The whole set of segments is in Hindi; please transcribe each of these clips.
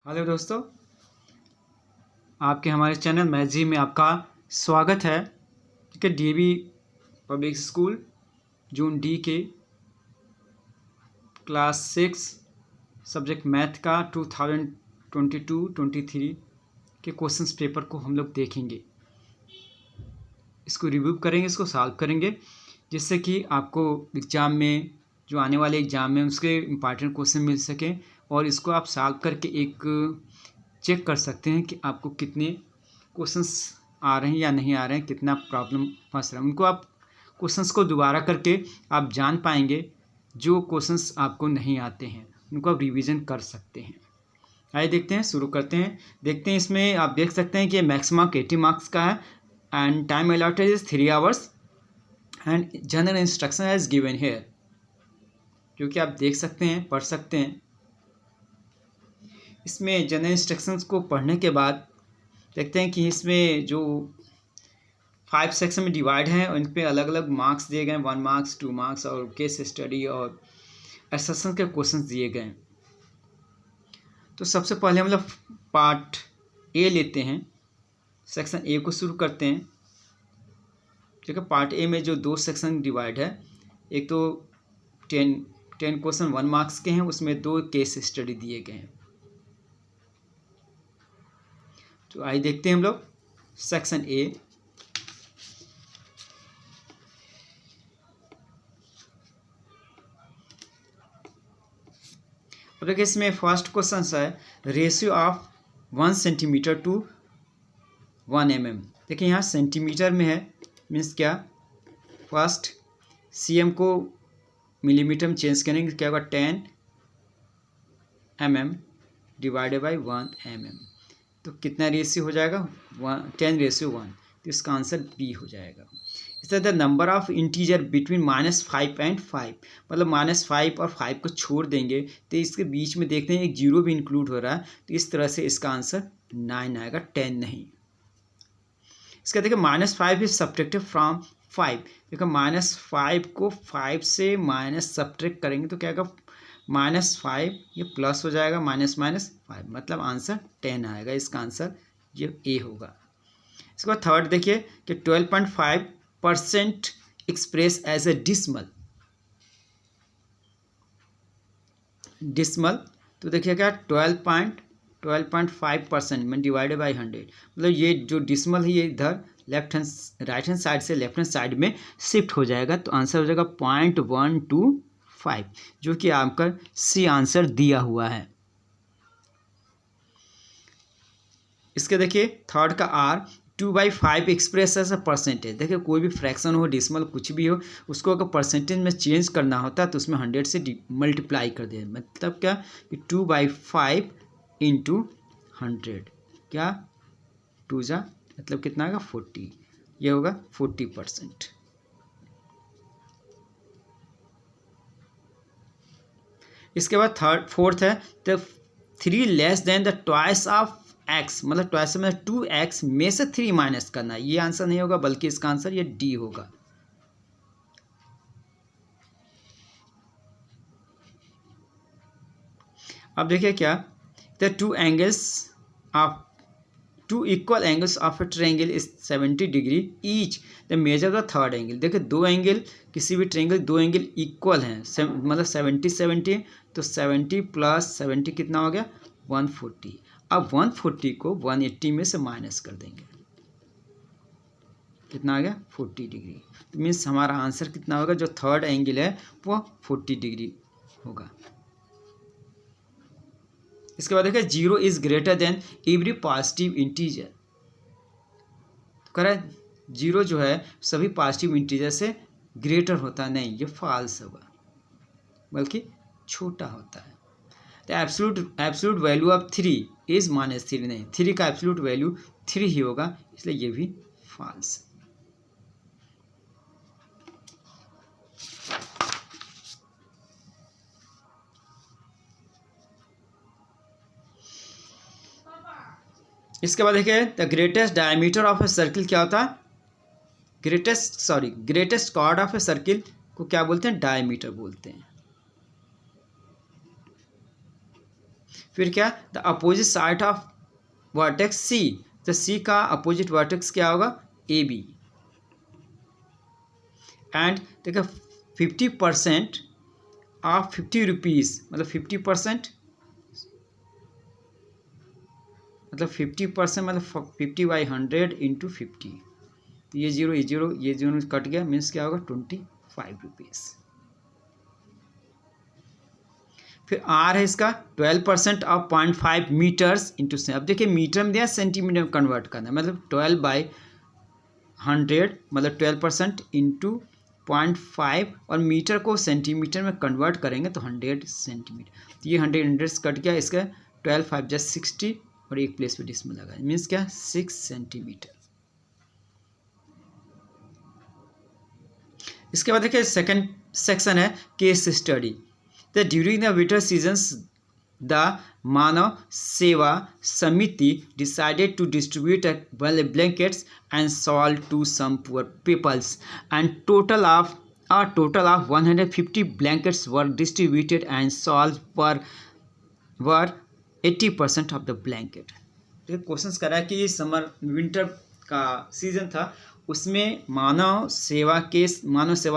हेलो दोस्तों, आपके हमारे चैनल मैथ जी में आपका स्वागत है। ठीक है, डीएवी पब्लिक स्कूल जून डी के क्लास 6 सब्जेक्ट मैथ का 2022-23 के क्वेश्चंस पेपर को हम लोग देखेंगे, इसको रिव्यू करेंगे, इसको सॉल्व करेंगे, जिससे कि आपको एग्ज़ाम में जो आने वाले एग्ज़ाम में उसके इम्पॉर्टेंट क्वेश्चन मिल सकें और इसको आप सॉल्व करके एक चेक कर सकते हैं कि आपको कितने क्वेश्चंस आ रहे हैं या नहीं आ रहे हैं, कितना प्रॉब्लम फंस रहा है। उनको आप क्वेश्चंस को दोबारा करके आप जान पाएंगे। जो क्वेश्चंस आपको नहीं आते हैं उनको आप रिवीजन कर सकते हैं। आइए देखते हैं, शुरू करते हैं। देखते हैं, इसमें आप देख सकते हैं कि मैक्सिमम 80 मार्क्स का है and time allotted is 3 hours and general instruction has given here, जो कि आप देख सकते हैं, पढ़ सकते हैं। इसमें जनरल इंस्ट्रक्शंस को पढ़ने के बाद देखते हैं कि इसमें जो 5 सेक्शन में डिवाइड हैं, उन पे अलग अलग मार्क्स दिए गए हैं, 1 मार्क्स, 2 मार्क्स और केस स्टडी और एसेशन के क्वेश्चंस दिए गए हैं। तो सबसे पहले हम लोग पार्ट ए लेते हैं, सेक्शन ए को शुरू करते हैं। ठीक है, पार्ट ए में जो 2 सेक्शन डिवाइड है, एक तो 10 क्वेश्चन 1 मार्क्स के हैं, उसमें 2 केस स्टडी दिए गए हैं। तो आइए देखते हैं हम लोग सेक्शन ए। और देखिए, इसमें फर्स्ट क्वेश्चन है ratio of 1 centimetre to 1 mm। देखिए यहाँ सेंटीमीटर में है, मीन्स क्या, फर्स्ट cm को मिलीमीटर में चेंज करेंगे, क्या होगा 10 mm डिवाइडेड बाई 1 mm। तो कितना रेशियो हो जाएगा, 10:1। तो इसका आंसर बी हो जाएगा। इस तरह the number of integer between -5 and 5, मतलब -5 और 5 को छोड़ देंगे तो इसके बीच में देखते हैं एक जीरो भी इंक्लूड हो रहा है, तो इस तरह से इसका आंसर 9 आएगा, 10 नहीं। इसका देखिए -5 इज सब्ट्रैक्टेड फ्रॉम 5। देखो -5 को 5 से माइनस सब्ट्रैक्ट करेंगे तो क्या होगा, -5 ये प्लस हो जाएगा, -5, मतलब आंसर 10 आएगा। इसका आंसर ये ए होगा। इसके बाद थर्ड देखिए कि 12.5% एक्सप्रेस एज ए डिसमल। तो देखिए क्या 12.5% में डिवाइडेड बाई 100, मतलब ये जो डिसमल है ये इधर राइट हैंड साइड से लेफ्ट हैंड साइड में शिफ्ट हो जाएगा, तो आंसर हो जाएगा 0.125, जो कि आपका सी आंसर दिया हुआ है। इसके देखिए थर्ड का आर 2/5 एक्सप्रेस एज अ परसेंटेज। देखिए कोई भी फ्रैक्शन हो, डिसमल कुछ भी हो, उसको अगर परसेंटेज में चेंज करना होता है तो उसमें 100 से मल्टीप्लाई कर दे, मतलब क्या कि 2/5 इंटू 100, क्या 2 जा मतलब कितना होगा 40, ये होगा 40%। इसके बाद फोर्थ है तो 3 less than the twice of x, मतलब ट्वाइस में 2x में से 3 माइनस करना, ये आंसर नहीं होगा, बल्कि इसका आंसर ये डी होगा। अब देखिए क्या, the 2 equal angles of A triangle is 70 degree each, the measure the third angle. देखिए दो एंगल, किसी भी ट्रायंगल दो एंगल इक्वल हैं, मतलब 70, तो 70 प्लस 70 कितना हो गया 140। अब 140 को 180 में से माइनस कर देंगे, कितना आ गया 40 डिग्री। तो मीन्स हमारा आंसर कितना होगा, जो थर्ड एंगल है वो 40 डिग्री होगा। इसके बाद देखिए 0 is greater than every positive integer. तो कह रहा है 0 जो है सभी पॉजिटिव इंटीजर से ग्रेटर होता नहीं, ये फॉल्स होगा, बल्कि छोटा होता है। तो एब्सोल्यूट वैल्यू ऑफ 3 इज -3, नहीं, 3 का एब्सोल्यूट वैल्यू 3 ही होगा, इसलिए ये भी फॉल्स। इसके बाद देखिए the greatest diameter of a circle क्या होता है, greatest chord of a circle को क्या बोलते हैं, डायमीटर बोलते हैं। फिर क्या, the opposite side of vertex C, तो सी का अपोजिट वर्टेक्स क्या होगा, ए बी। एंड देखो 50% ऑफ 50 रुपीज़, मतलब 50% मतलब 50% मतलब 50/100 इंटू 50, तो ये जीरो ये जीरो कट गया, मीन्स क्या होगा 25 रुपीज़। फिर आर है इसका 12% ऑफ 0.5 मीटर्स इंटू से, अब देखिए मीटर में दिया, सेंटीमीटर में कन्वर्ट करना है, मतलब 12/100 मतलब 12% इंटू 0.5, और मीटर को सेंटीमीटर में कन्वर्ट करेंगे तो 100 सेंटीमीटर, तो ये 100 कट गया, इसका 12×5 = 60 और एक प्लेस पे डिसमिल लगा, मीन्स क्या 6 सेंटीमीटर। इसके बाद देखिए सेकंड सेक्शन है case study. The during the winter seasons the Manav Seva Samiti decided to distribute blankets and shawl to some poor peoples, and total of 150 blankets were distributed and shawls were 80% of the blanket। तो क्वेश्चन कर रहा है कि समर विंटर का सीजन था, उसमें मानव सेवा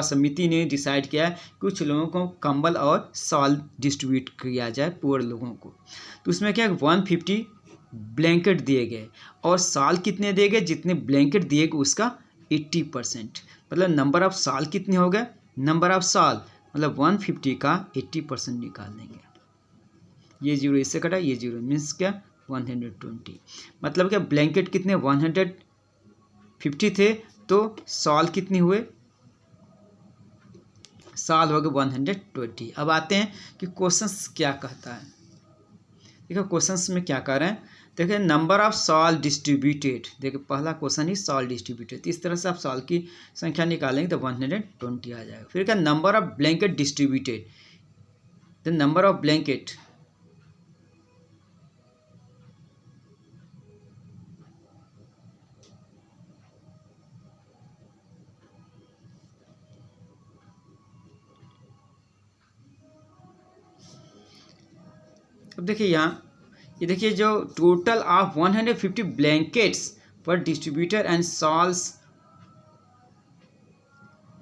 समिति ने डिसाइड किया है कुछ लोगों को कंबल और शॉल डिस्ट्रीब्यूट किया जाए पुअर लोगों को। तो उसमें क्या 150 ब्लैंकेट दिए गए, और शॉल कितने दिए गए, जितने ब्लैंकेट दिए गए उसका 80%, मतलब नंबर ऑफ शॉल कितने हो गए, नंबर ऑफ शॉल मतलब 150 का 80% निकाल देंगे, ये जीरो इससे कटा, ये जीरो, मीन्स क्या 120, मतलब क्या ब्लैंकेट कितने 150 थे, तो शॉल कितने हुए, शॉल हो गए 120। अब आते हैं कि क्वेश्चंस क्या कहता है। देखो क्वेश्चंस में क्या कह रहे हैं, देखिए नंबर ऑफ शॉल डिस्ट्रीब्यूटेड, देखिए पहला क्वेश्चन ही शॉल डिस्ट्रीब्यूटेड, इस तरह से आप शॉल की संख्या निकालेंगे तो 120 आ जाएगा। फिर क्या number of blanket distributed, the number of blanket अब देखिए यहाँ ये देखिए जो टोटल ऑफ 150 ब्लैंकेट्स पर डिस्ट्रीब्यूटर एंड शॉल्स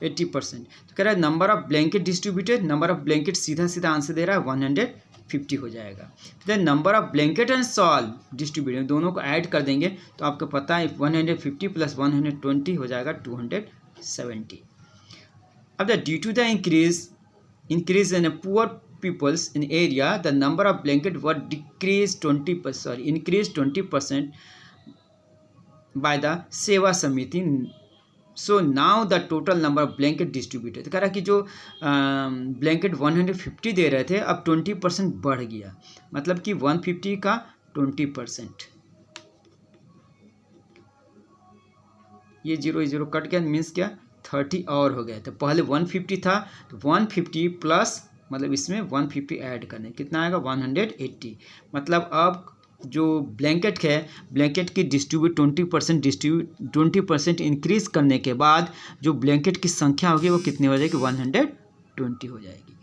80%, तो कह रहा है number of blanket distributed, number of blanket सीधा सीधा आंसर दे रहा है 150 हो जाएगा। फिर number of blanket and shawl distributed, दोनों को ऐड कर देंगे तो आपको पता है 150 + 120 हो जाएगा 270। अब due to the increase in poor peoples in area, the number of blanket were increased 20% by the सेवा समिति, so now the total number of blanket distributed, तो कह रहा कि जो ब्लैंकेट 150 दे रहे थे अब 20% बढ़ गया, मतलब कि 150 का 20%, ये जीरो कट गया, मीन्स क्या 30 और हो गया। तो पहले 150 था तो 150 प्लस मतलब इसमें 150 ऐड करने, कितना आएगा 180, मतलब अब जो ब्लैंकेट है, ब्लैंकेट की 20% इंक्रीज करने के बाद जो ब्लैंकेट की संख्या होगी वो कितनी हो जाएगी 120 हो जाएगी।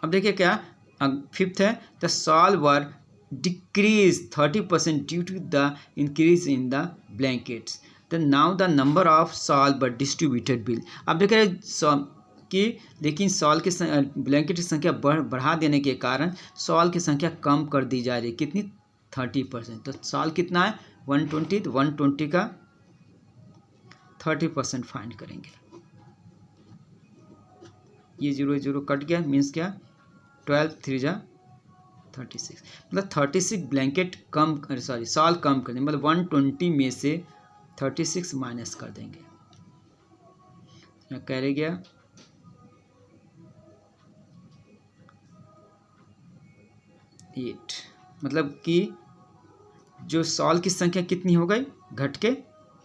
अब देखिए क्या फिफ्थ है, the shawl were decrease 30% due to the increase in the blankets, then now the number of shawl but distributed bill। अब देख रहे कि लेकिन शॉल की ब्लैंकेट की संख्या बढ़ा देने के कारण शॉल की संख्या कम कर दी जा रही है, कितनी 30%, तो शॉल कितना है 120, तो 120 का 30% फाइंड करेंगे, ये जीरो कट गया, मीन्स क्या 12 3 जा 36, मतलब 36 ब्लैंकेट कम शॉल कम कर देंगे, मतलब 120 में से 36 माइनस कर देंगे, क्या रह गया 8, मतलब कि जो शॉल की संख्या कितनी हो गई घट के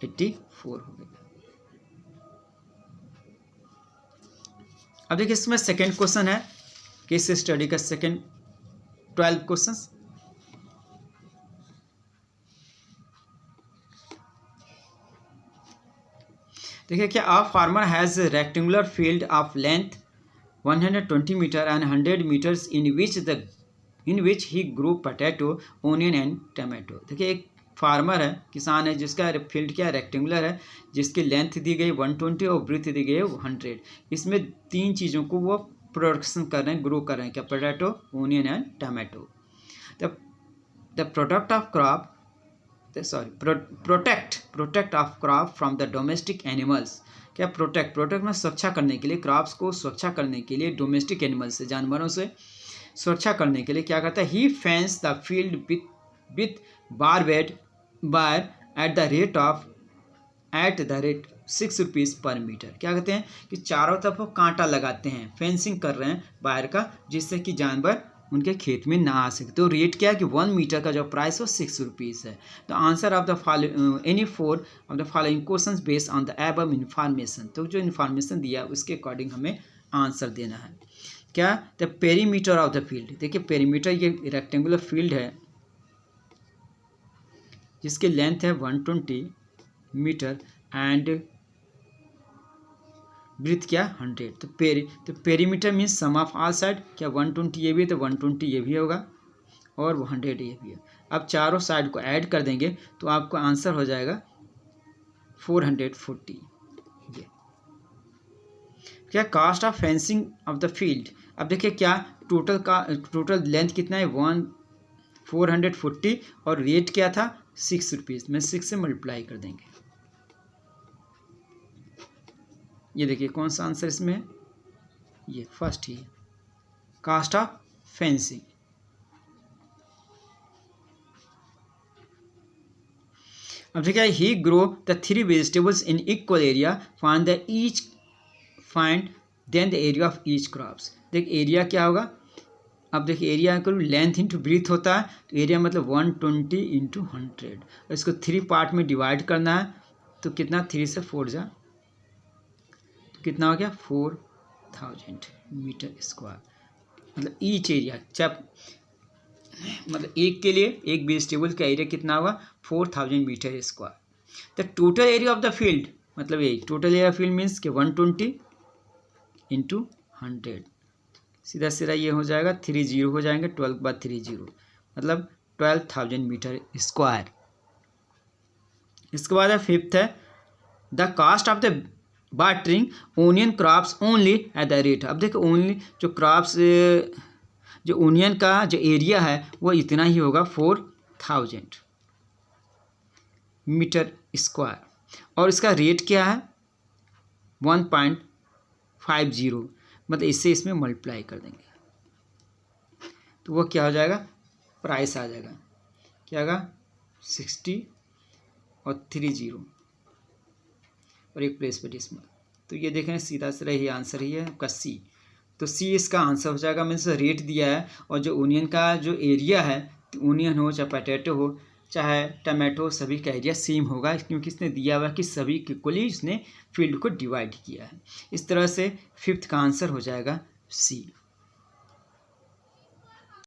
84 हो गई। अब देखिए इसमें सेकेंड क्वेश्चन है केस स्टडी का, सेकेंड 12 क्वेश्चंस। देखिए क्या a farmer has rectangular field of length 120 metre and 100 metres in which he grow potato, onion and tomato. देखिए एक फार्मर है, किसान है, जिसका फील्ड क्या रेक्टेंगुलर है, जिसकी लेंथ दी गई 120 और ब्रीथ दी गई है 100। इसमें 3 चीज़ों को वो प्रोडक्शन कर रहे हैं, ग्रो कर रहे हैं, क्या, potato, onion and tomato. The product of crop protect of crop from the domestic animals. क्या प्रोटेक्ट में सुरक्षा करने के लिए, क्रॉप्स को सुरक्षा करने के लिए डोमेस्टिक एनिमल्स से, जानवरों से सुरक्षा करने के लिए क्या करता है, he fences the field with barbed wire at the rate 6 rupees per metre. क्या कहते हैं कि चारों तरफ वो कांटा लगाते हैं, फेंसिंग कर रहे हैं वायर का, जिससे कि जानवर उनके खेत में ना आ सके। तो रेट क्या है कि 1 मीटर का जो प्राइस हो 6 रुपीज़ है। तो answer of the any 4 of the following questions based on the above information. तो जो इन्फॉर्मेशन दिया उसके अकॉर्डिंग हमें आंसर देना है। क्या, the perimeter of the field. देखिए पेरीमीटर ये रेक्टेंगुलर फील्ड है जिसकी लेंथ है 120 मीटर एंड ब्रीथ क्या 100। तो perimeter means sum of all side. क्या 120 ये भी है तो 120 ये भी होगा और 100 ये भी है। अब चारों साइड को ऐड कर देंगे तो आपको आंसर हो जाएगा 440। ये क्या, cost of fencing of the field. अब देखिए क्या टोटल लेंथ कितना है 440 और रेट क्या था 6 रुपीज़ में 6 से मल्टीप्लाई कर देंगे। ये देखिए कौन सा आंसर इसमें है, ये फर्स्ट ही है, कास्ट ऑफ फेंसिंग। अब देखिए he grow the 3 vegetables in equal area, find then the area of each crops. देख एरिया क्या होगा, अब देखिए एरिया को लेंथ इंटू ब्रीथ होता है, तो एरिया मतलब 120 इंटू 100। इसको 3 पार्ट में डिवाइड करना है, तो कितना 3 से 4 जा, तो कितना हो गया 4000 मीटर स्क्वायर। मतलब ईच एरिया मतलब एक के लिए एक वेजिटेबल का एरिया कितना होगा 4000 metre square. The total area of the field, मतलब यही टोटल एरिया फील्ड मीन्स कि 120 इंटू 100, सीधा सीधा ये हो जाएगा 3 0 हो जाएंगे, 12 के बाद 3 0 मतलब 12,000 मीटर स्क्वायर। इसके बाद फिफ्थ है the cost of the watering onion crops only at the rate. अब देखो ओनली जो क्रॉप्स जो ओनियन का जो एरिया है वो इतना ही होगा 4000 मीटर स्क्वायर, और इसका रेट क्या है 1.50, मतलब इससे इसमें मल्टीप्लाई कर देंगे तो वो क्या हो जाएगा, प्राइस आ जाएगा, क्या आएगा 60 और 3 0 और एक प्लेस पे डिसमल। तो ये देखें सीधा सीधा ही आंसर ही है आपका सी। तो सी इसका आंसर हो जाएगा। मैंने रेट दिया है और जो ओनियन का जो एरिया है, ओनियन हो चाहे पोटैटो हो चाहे टमाटो, सभी का एरिया सेम होगा, क्योंकि इसने दिया हुआ कि सभी इक्वली इसने फील्ड को डिवाइड किया है। इस तरह से फिफ्थ का आंसर हो जाएगा सी।